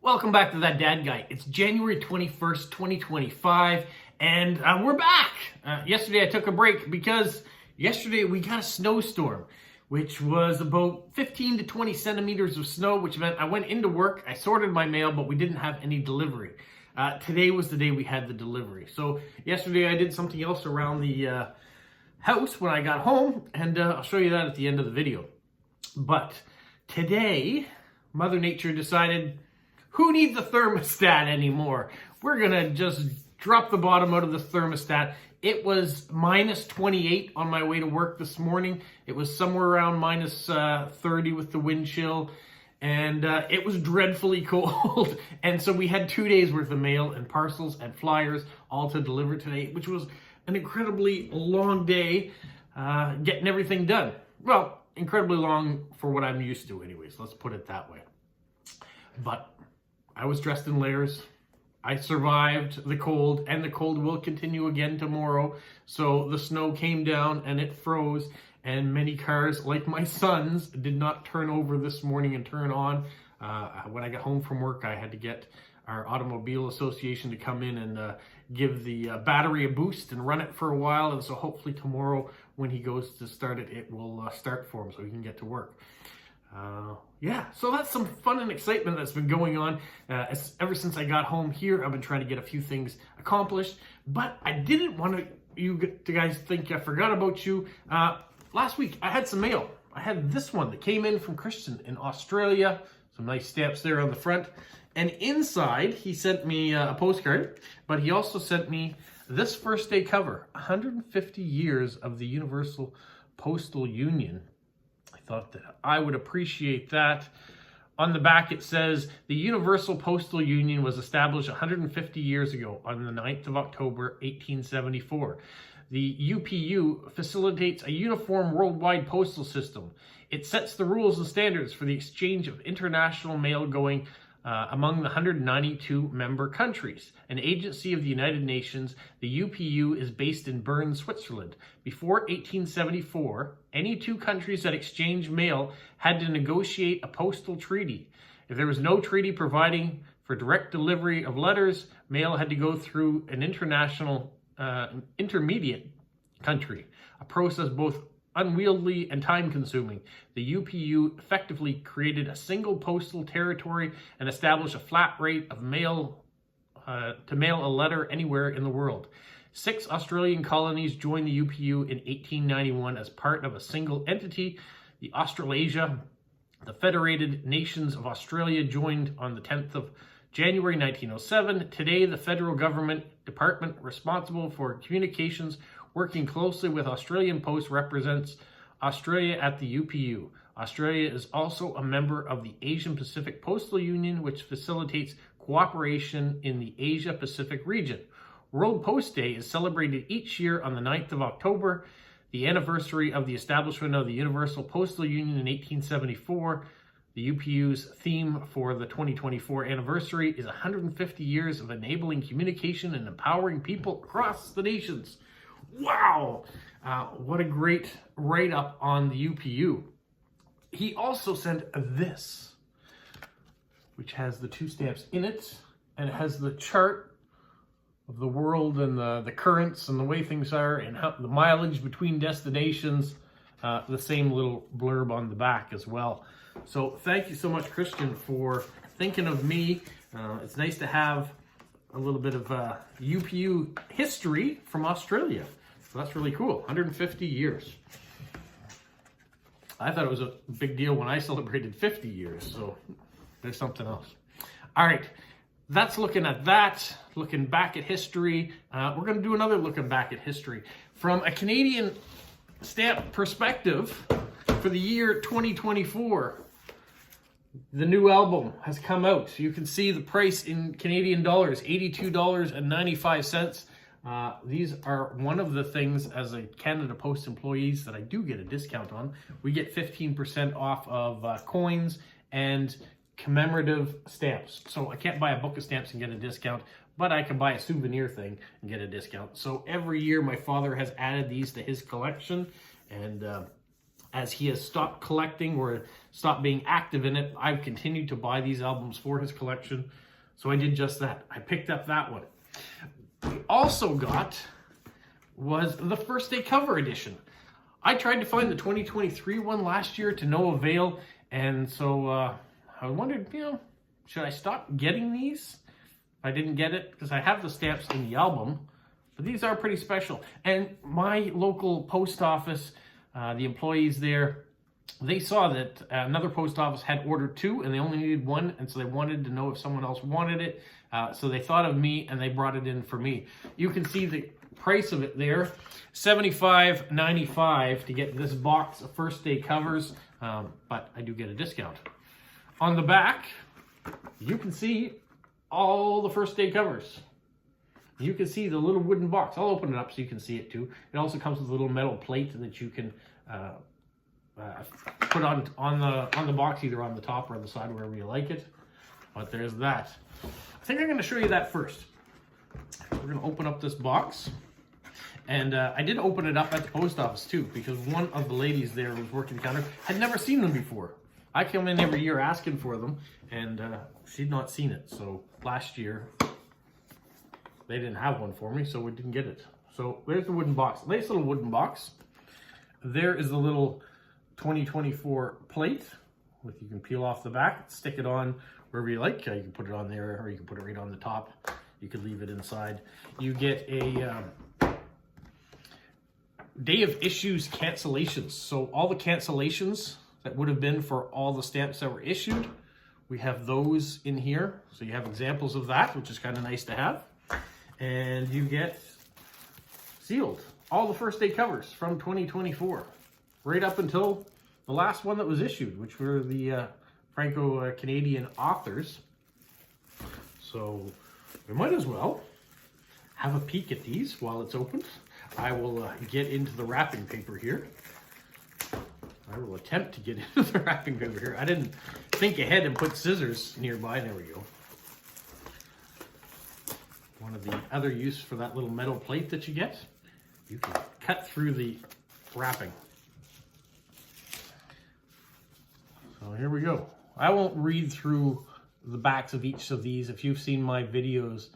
Welcome back to That Dad Guy. It's January 21st, 2025, and we're back. Yesterday I took a break because yesterday we got a snowstorm, which was about 15 to 20 centimeters of snow, which meant I went into work, I sorted my mail, but we didn't have any delivery. Today was the day we had the delivery. So yesterday I did something else around the house when I got home, and I'll show you that at the end of the video. But today, Mother Nature decided, who needs a thermostat anymore? We're gonna just drop the bottom out of the thermostat. It was minus 28 on my way to work this morning. It was somewhere around minus 30 with the wind chill, and it was dreadfully cold. And so we had 2 days worth of mail and parcels and flyers all to deliver today, which was an incredibly long day getting everything done. Well, incredibly long for what I'm used to anyways, let's put it that way. But I was dressed in layers. I survived the cold, and the cold will continue again tomorrow. So the snow came down and it froze, and many cars, like my son's, did not turn over this morning and turn on. When I got home from work, I had to get our automobile association to come in and give the battery a boost and run it for a while. And so hopefully tomorrow when he goes to start it, it will start for him so he can get to work. Yeah, so that's some fun and excitement that's been going on. Ever since I got home here, I've been trying to get a few things accomplished, but I didn't want you guys think I forgot about you. Last week, I had some mail. I had this one that came in from Kristian in Australia. Some nice stamps there on the front. And inside, he sent me a postcard, but he also sent me this first day cover, 150 years of the Universal Postal Union. Thought that I would appreciate that. On the back it says, the Universal Postal Union was established 150 years ago on the 9th of October, 1874. The UPU facilitates a uniform worldwide postal system. It sets the rules and standards for the exchange of international mail going among the 192 member countries. An agency of the United Nations, the UPU is based in Bern, Switzerland. Before 1874, any two countries that exchanged mail had to negotiate a postal treaty. If there was no treaty providing for direct delivery of letters, mail had to go through an international intermediate country, a process both unwieldy and time-consuming. The UPU effectively created a single postal territory and established a flat rate of mail to mail a letter anywhere in the world. 6 Australian colonies joined the UPU in 1891 as part of a single entity. The Australasia, the Federated Nations of Australia, joined on the 10th of January 1907. Today, the federal government department responsible for communications working closely with Australian Post represents Australia at the UPU. Australia is also a member of the Asian Pacific Postal Union, which facilitates cooperation in the Asia-Pacific region. World Post Day is celebrated each year on the 9th of October, the anniversary of the establishment of the Universal Postal Union in 1874. The UPU's theme for the 2024 anniversary is 150 years of enabling communication and empowering people across the nations. Wow, what a great write-up on the UPU. He also sent this, which has the 2 stamps in it, and it has the chart of the world and the currents and the way things are and how the mileage between destinations, the same little blurb on the back as well. So thank you so much, Kristian, for thinking of me. It's nice to have a little bit of UPU history from Australia. So that's really cool, 150 years. I thought it was a big deal when I celebrated 50 years, so there's something else. All right, that's looking at that, looking back at history. We're gonna do another looking back at history. From a Canadian stamp perspective, for the year 2024, the new album has come out. So you can see the price in Canadian dollars, $82.95. These are one of the things as a Canada Post employees that I do get a discount on. We get 15% off of coins and commemorative stamps. So I can't buy a book of stamps and get a discount, but I can buy a souvenir thing and get a discount. So every year my father has added these to his collection, and as he has stopped collecting or stopped being active in it, I've continued to buy these albums for his collection. So I did just that. I picked up that one. We also got was the First Day Cover edition. I tried to find the 2023 one last year to no avail, and so I wondered, should I stop getting these? I didn't get it because I have the stamps in the album, but these are pretty special. And my local post office, the employees there, they saw that another post office had ordered 2 and they only needed 1, and so they wanted to know if someone else wanted it. So they thought of me and they brought it in for me. You can see the price of it there, $75.95 to get this box of First Day covers, but I do get a discount. On the back, you can see all the First Day covers. You can see the little wooden box. I'll open it up so you can see it too. It also comes with a little metal plate that you can put on the box, either on the top or on the side, wherever you like it. But there's that. I think I'm going to show you that first. We're going to open up this box. And I did open it up at the post office too, because one of the ladies there who was working the counter had never seen them before. I come in every year asking for them, and she'd not seen it. So last year, they didn't have one for me, so we didn't get it. So there's the wooden box. Nice little wooden box. There is the little 2024 plate, with you can peel off the back, stick it on wherever you like. You can put it on there, or you can put it right on the top. You could leave it inside. You get a day of issues cancellations. So all the cancellations that would have been for all the stamps that were issued, we have those in here. So you have examples of that, which is kind of nice to have. And you get sealed all the First Day covers from 2024, right up until the last one that was issued, which were the Franco-Canadian authors. So we might as well have a peek at these while it's open. I will get into the wrapping paper here. I will attempt to get into the wrapping paper here. I didn't think ahead and put scissors nearby. There we go. One of the other use for that little metal plate that you get, you can cut through the wrapping. So here we go. I won't read through the backs of each of these. If you've seen my videos,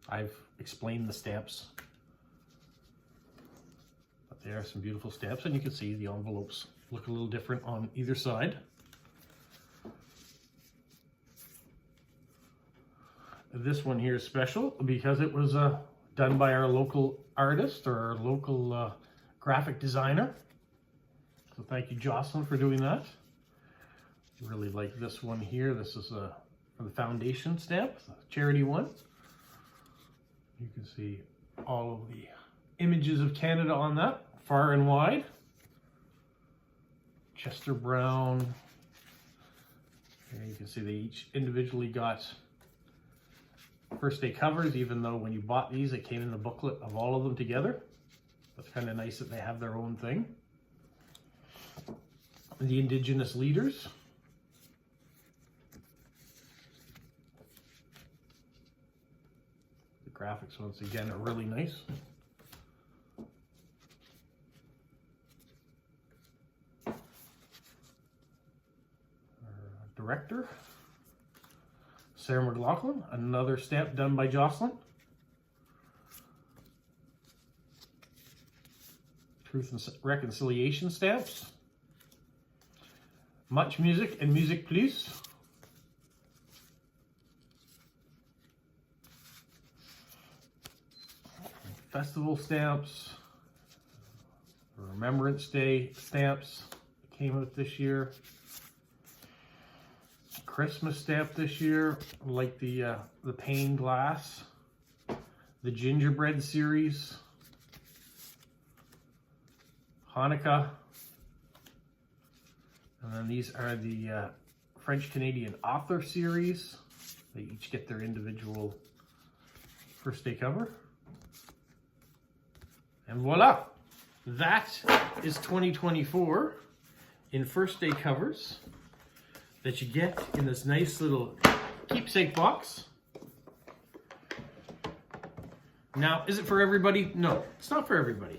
I've explained the stamps. But there are some beautiful stamps, and you can see the envelopes look a little different on either side. This one here is special because it was done by our local artist, or our local graphic designer. So thank you, Jocelyn, for doing that. Really like this one here. This is for the foundation stamp, the charity one. You can see all of the images of Canada on that, far and wide. Chester Brown. And you can see they each individually got First Day covers, even though when you bought these, it came in the booklet of all of them together. That's kind of nice that they have their own thing. The Indigenous leaders. The graphics, once again, are really nice. Our director, Sarah McLaughlin, another stamp done by Jocelyn. Truth and Reconciliation stamps. Much Music and Music Plus. Festival stamps. Remembrance Day stamps came out this year. Christmas stamp this year, like the pane glass, the gingerbread series, Hanukkah, and then these are the French-Canadian author series. They each get their individual First Day cover. And voila, that is 2024 in First Day covers that you get in this nice little keepsake box. Now, is it for everybody? No, it's not for everybody.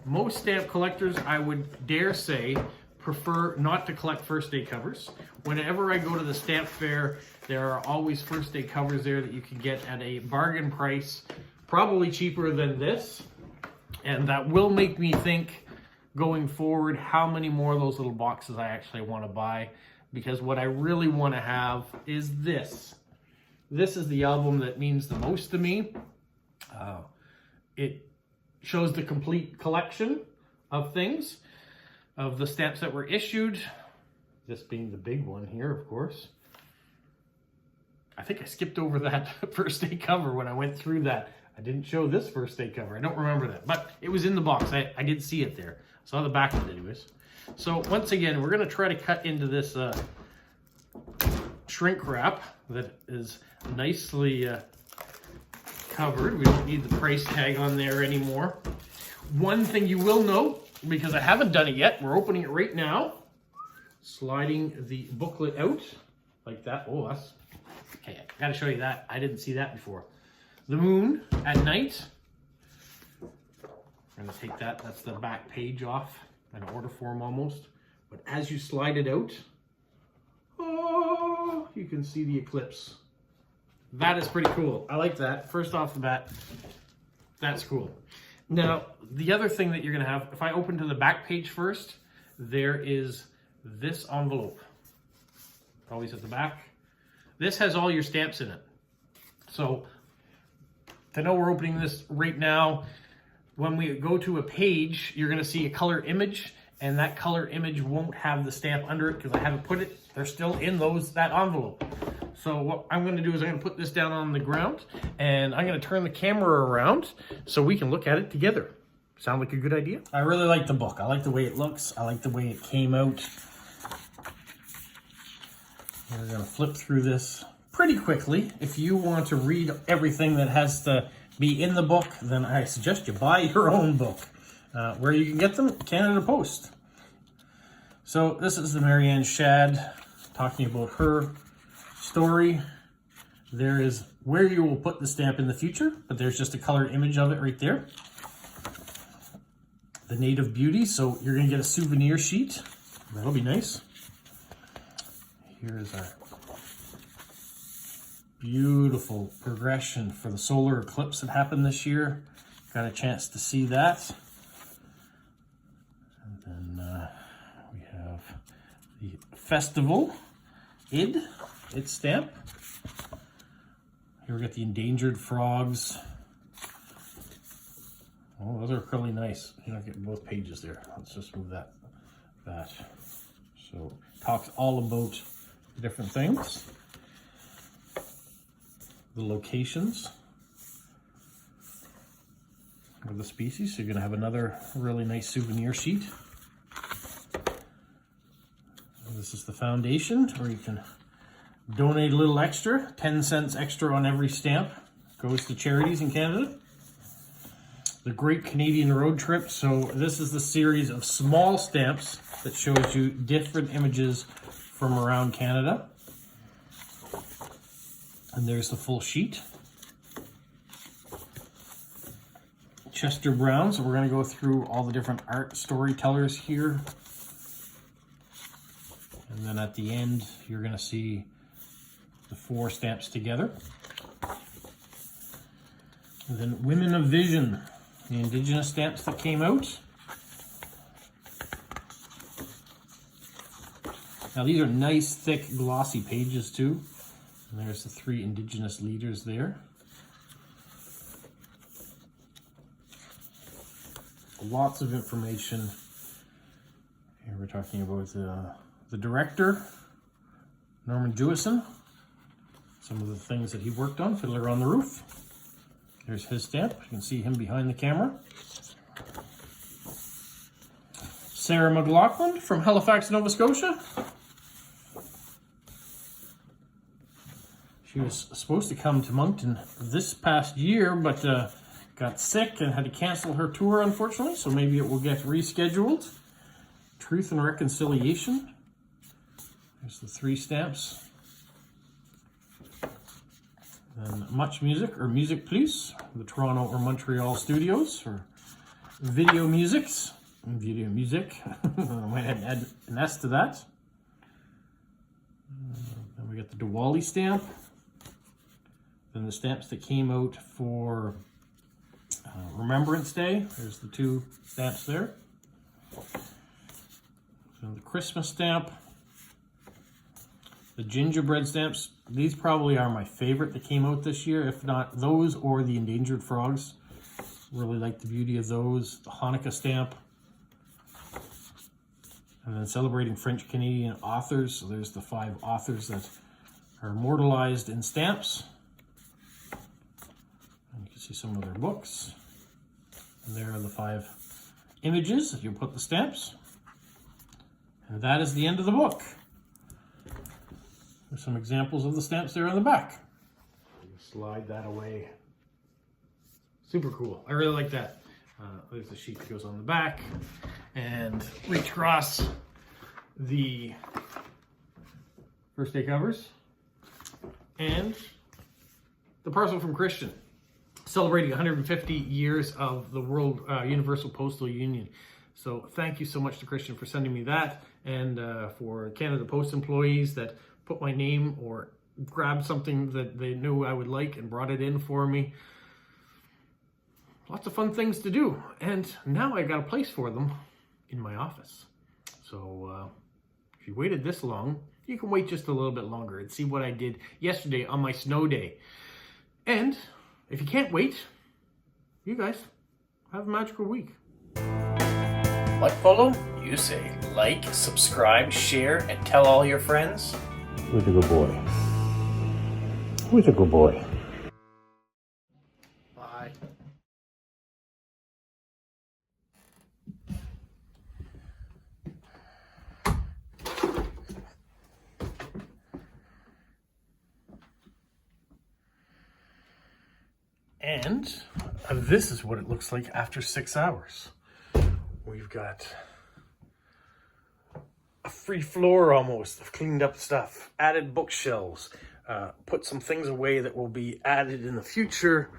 most stamp collectors, I would dare say, prefer not to collect first day covers. Whenever I go to the stamp fair, there are always first day covers there that you can get at a bargain price, probably cheaper than this. And that will make me think going forward how many more of those little boxes I actually want to buy, because what I really want to have is this. This is the album that means the most to me. It shows the complete collection of things, of the stamps that were issued. This being the big one here, of course. I think I skipped over that first day cover when I went through that. I didn't show this first day cover. I don't remember that, but it was in the box. I did see it there. I saw the back of it anyways. So once again, we're gonna try to cut into this shrink wrap that is nicely covered. We don't need the price tag on there anymore. One thing you will note, because I haven't done it yet, we're opening it right now. Sliding the booklet out like that. Oh, that's, okay, I gotta show you that. I didn't see that before. The moon at night. I'm gonna take that, that's the back page off, an order form almost. But as you slide it out, oh, you can see the eclipse. That is pretty cool. I like that. First off the bat, that's cool. Now, the other thing that you're gonna have, if I open to the back page first, there is this envelope. Always at the back. This has all your stamps in it. So, to know we're opening this right now, when we go to a page, you're gonna see a color image, and that color image won't have the stamp under it because I haven't put it. They're still in that envelope. So what I'm gonna do is I'm gonna put this down on the ground, and I'm gonna turn the camera around so we can look at it together. Sound like a good idea? I really like the book. I like the way it looks. I like the way it came out. We're gonna flip through this pretty quickly. If you want to read everything that has to be in the book, then I suggest you buy your own book. Where you can get them, Canada Post. So this is the Marianne Shad talking about her story. There is where you will put the stamp in the future, but there's just a colored image of it right there. The Native Beauty, so you're gonna get a souvenir sheet. That'll be nice. Here is our beautiful progression for the solar eclipse that happened this year. Got a chance to see that. And then we have the festival id stamp. Here we got the endangered frogs. Oh, those are really nice. You're not getting both pages there. Let's just move that. So talks all about different things. The locations of the species. So you're gonna have another really nice souvenir sheet. And this is the foundation, where you can donate a little extra, 10 cents extra on every stamp. Goes to charities in Canada. The Great Canadian Road Trip. So this is the series of small stamps that shows you different images from around Canada. And there's the full sheet. Chester Brown, so we're going to go through all the different art storytellers here. And then at the end, you're going to see the 4 stamps together. And then Women of Vision, the Indigenous stamps that came out. Now these are nice, thick, glossy pages too. And there's the 3 Indigenous leaders there. Lots of information. Here we're talking about the director, Norman Jewison. Some of the things that he worked on, Fiddler on the Roof. There's his stamp. You can see him behind the camera. Sarah McLaughlin from Halifax, Nova Scotia. She was supposed to come to Moncton this past year, but got sick and had to cancel her tour, unfortunately, so maybe it will get rescheduled. Truth and Reconciliation. There's the 3 stamps. And Much Music, or Music Plus, the Toronto or Montreal studios, or video music. I went ahead and add an S to that. Then we got the Diwali stamp. Then the stamps that came out for Remembrance Day. There's the two stamps there. So the Christmas stamp. The gingerbread stamps. These probably are my favorite that came out this year. If not those or the endangered frogs. Really like the beauty of those. The Hanukkah stamp. And then celebrating French-Canadian authors. So there's the 5 authors that are immortalized in stamps. And you can see some of their books. And there are the 5 images that you'll put the stamps. And that is the end of the book. There's some examples of the stamps there on the back. Slide that away. Super cool. I really like that. There's the sheet that goes on the back. And reach across the first day covers. And the parcel from Kristian, celebrating 150 years of the World Universal Postal Union. So thank you so much to Kristian for sending me that, and for Canada Post employees that put my name or grabbed something that they knew I would like and brought it in for me. Lots of fun things to do, and now I got a place for them in my office. So if you waited this long, you can wait just a little bit longer and see what I did yesterday on my snow day. And if you can't wait, you guys have a magical week. What, Polo? You say like, subscribe, share, and tell all your friends. Who's a good boy? Who's a good boy? Bye. And this is what it looks like after 6 hours. We've got a free floor almost of cleaned up stuff, added bookshelves, put some things away that will be added in the future.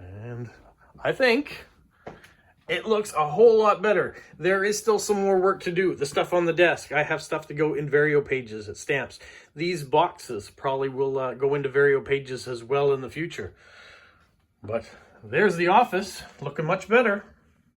And I think it looks a whole lot better. There is still some more work to do. The stuff on the desk, I have stuff to go in Vario pages, stamps. These boxes probably will go into Vario pages as well in the future. But there's the office, looking much better.